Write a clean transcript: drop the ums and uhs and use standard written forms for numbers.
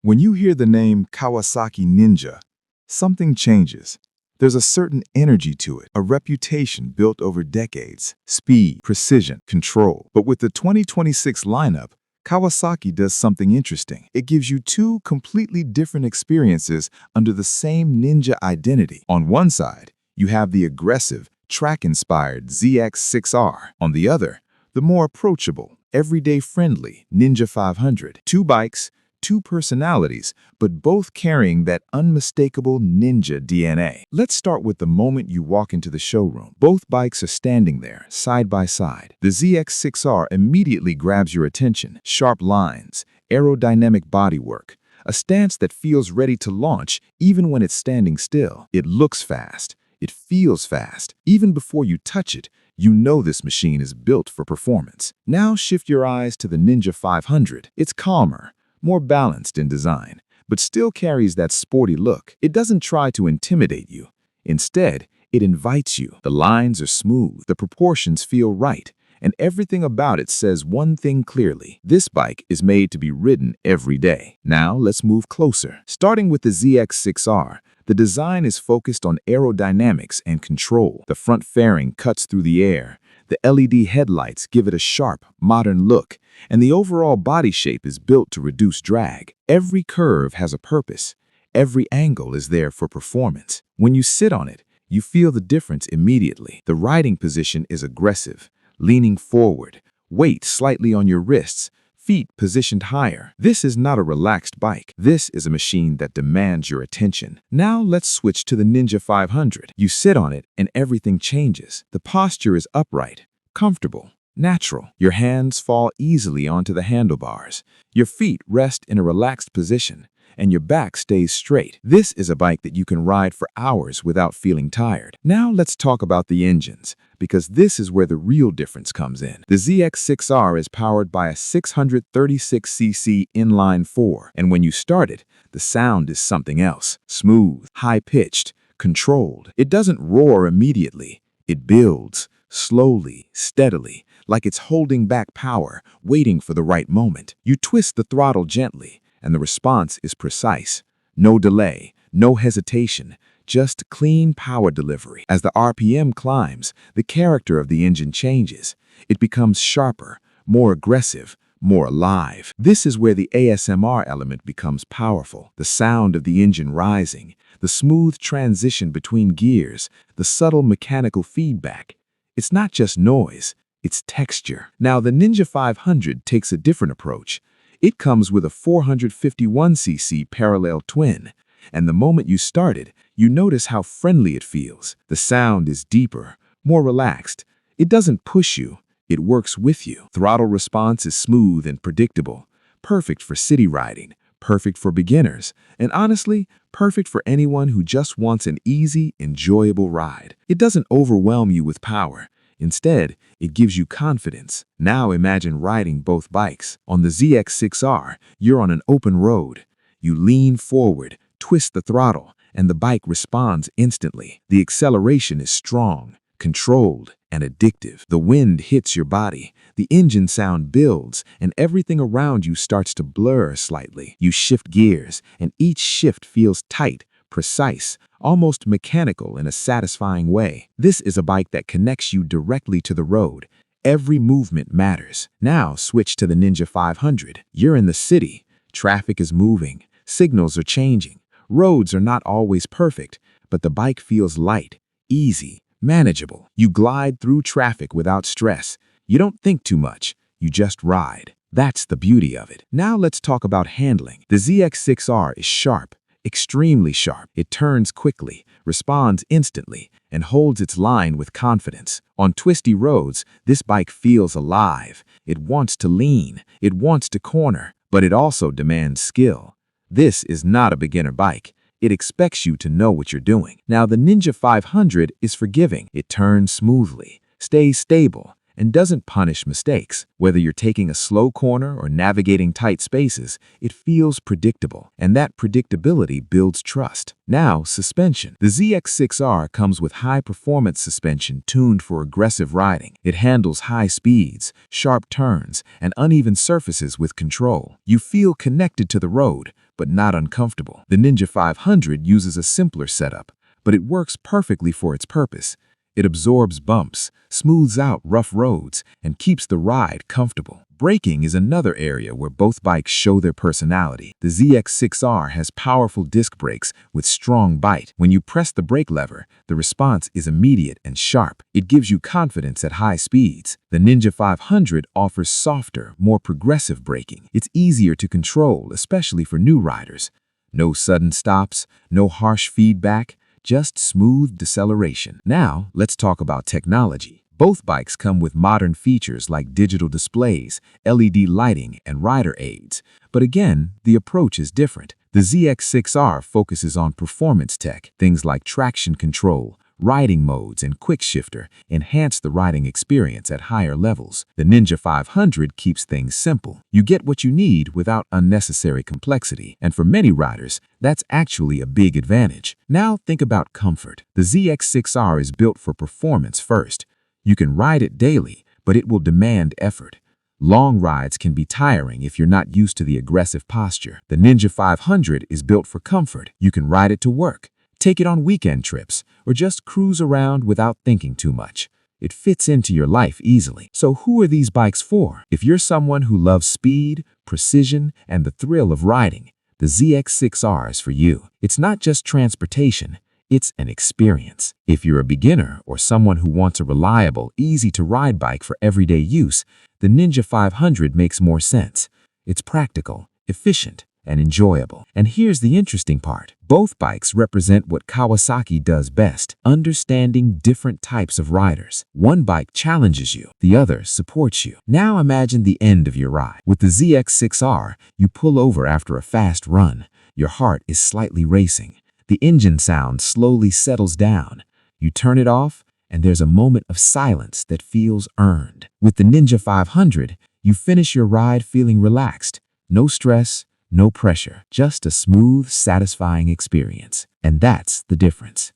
When you hear the name Kawasaki Ninja, something changes. There's a certain energy to it, a reputation built over decades. Speed, precision, control. But with the 2026 lineup, Kawasaki does something interesting. It gives you two completely different experiences under the same Ninja identity. On one side, you have the aggressive, track-inspired ZX6R. On the other, the more approachable, everyday-friendly Ninja 500. Two bikes, two personalities, but both carrying that unmistakable Ninja DNA. Let's start with the moment you walk into the showroom. Both bikes are standing there, side by side. The ZX6R immediately grabs your attention. Sharp lines, aerodynamic bodywork, a stance that feels ready to launch even when it's standing still. It looks fast. It feels fast. Even before you touch it, you know this machine is built for performance. Now shift your eyes to the Ninja 500. It's calmer, more balanced in design, but still carries that sporty look. It doesn't try to intimidate you. Instead, it invites you. The lines are smooth, the proportions feel right, and everything about it says one thing clearly. This bike is made to be ridden every day. Now let's move closer. Starting with the ZX6R, the design is focused on aerodynamics and control. The front fairing cuts through the air. The LED headlights give it a sharp, modern look, and the overall body shape is built to reduce drag. Every curve has a purpose. Every angle is there for performance. When you sit on it, you feel the difference immediately. The riding position is aggressive, leaning forward, weight slightly on your wrists, feet positioned higher. This is not a relaxed bike. This is a machine that demands your attention. Now let's switch to the Ninja 500. You sit on it and everything changes. The posture is upright, comfortable, natural. Your hands fall easily onto the handlebars. Your feet rest in a relaxed position, and your back stays straight. This is a bike that you can ride for hours without feeling tired. Now let's talk about the engines, because this is where the real difference comes in. The ZX6R is powered by a 636cc inline-4, and when you start it, the sound is something else. Smooth, high-pitched, controlled. It doesn't roar immediately. It builds, slowly, steadily, like it's holding back power, waiting for the right moment. You twist the throttle gently, and the response is precise. No delay, no hesitation, just clean power delivery. As the RPM climbs, the character of the engine changes. It becomes sharper, more aggressive, more alive. This is where the ASMR element becomes powerful. The sound of the engine rising, the smooth transition between gears, the subtle mechanical feedback. It's not just noise, it's texture. Now, the Ninja 500 takes a different approach. It comes with a 451cc parallel twin, and the moment you start it, you notice how friendly it feels. The sound is deeper, more relaxed. It doesn't push you, it works with you. Throttle response is smooth and predictable, perfect for city riding, perfect for beginners, and honestly, perfect for anyone who just wants an easy, enjoyable ride. It doesn't overwhelm you with power. Instead, it gives you confidence. Now imagine riding both bikes. On the ZX6R, you're on an open road. You lean forward, twist the throttle, and the bike responds instantly. The acceleration is strong, controlled, and addictive. The wind hits your body, the engine sound builds, and everything around you starts to blur slightly. You shift gears, and each shift feels tight, precise, almost mechanical in a satisfying way. This is a bike that connects you directly to the road. Every movement matters. Now switch to the Ninja 500. You're in the city. Traffic is moving. Signals are changing. Roads are not always perfect, but the bike feels light, easy, manageable. You glide through traffic without stress. You don't think too much. You just ride. That's the beauty of it. Now let's talk about handling. The ZX6R is sharp. Extremely sharp. It turns quickly, responds instantly, and holds its line with confidence. On twisty roads, this bike feels alive. It wants to lean, it wants to corner, but it also demands skill. This is not a beginner bike. It expects you to know what you're doing. Now, the Ninja 500 is forgiving. It turns smoothly, stays stable, and doesn't punish mistakes. Whether you're taking a slow corner or navigating tight spaces, it feels predictable, and that predictability builds trust. Now, suspension. The ZX6R comes with high-performance suspension tuned for aggressive riding. It handles high speeds, sharp turns, and uneven surfaces with control. You feel connected to the road, but not uncomfortable. The Ninja 500 uses a simpler setup, but it works perfectly for its purpose. It absorbs bumps, smooths out rough roads, and keeps the ride comfortable. Braking is another area where both bikes show their personality. The ZX6R has powerful disc brakes with strong bite. When you press the brake lever, the response is immediate and sharp. It gives you confidence at high speeds. The Ninja 500 offers softer, more progressive braking. It's easier to control, especially for new riders. No sudden stops, no harsh feedback, just smooth deceleration. Now, let's talk about technology. Both bikes come with modern features like digital displays, LED lighting, and rider aids. But again, the approach is different. The ZX6R focuses on performance tech. Things like traction control, riding modes, and quick shifter enhance the riding experience at higher levels. The Ninja 500 keeps things simple. You get what you need without unnecessary complexity, and for many riders, that's actually a big advantage. Now think about comfort. The ZX6R is built for performance first. You can ride it daily, but it will demand effort. Long rides can be tiring if you're not used to the aggressive posture. The Ninja 500 is built for comfort. You can ride it to work, take it on weekend trips, or just cruise around without thinking too much. It fits into your life easily. So who are these bikes for? If you're someone who loves speed, precision, and the thrill of riding, the ZX6R is for you. It's not just transportation, it's an experience. If you're a beginner or someone who wants a reliable, easy-to-ride bike for everyday use, the Ninja 500 makes more sense. It's practical, efficient, and enjoyable. And here's the interesting part. Both bikes represent what Kawasaki does best, understanding different types of riders. One bike challenges you, the other supports you. Now imagine the end of your ride. With the ZX6R, you pull over after a fast run. Your heart is slightly racing. The engine sound slowly settles down. You turn it off, and there's a moment of silence that feels earned. With the Ninja 500, you finish your ride feeling relaxed. No stress, no pressure, just a smooth, satisfying experience. And that's the difference.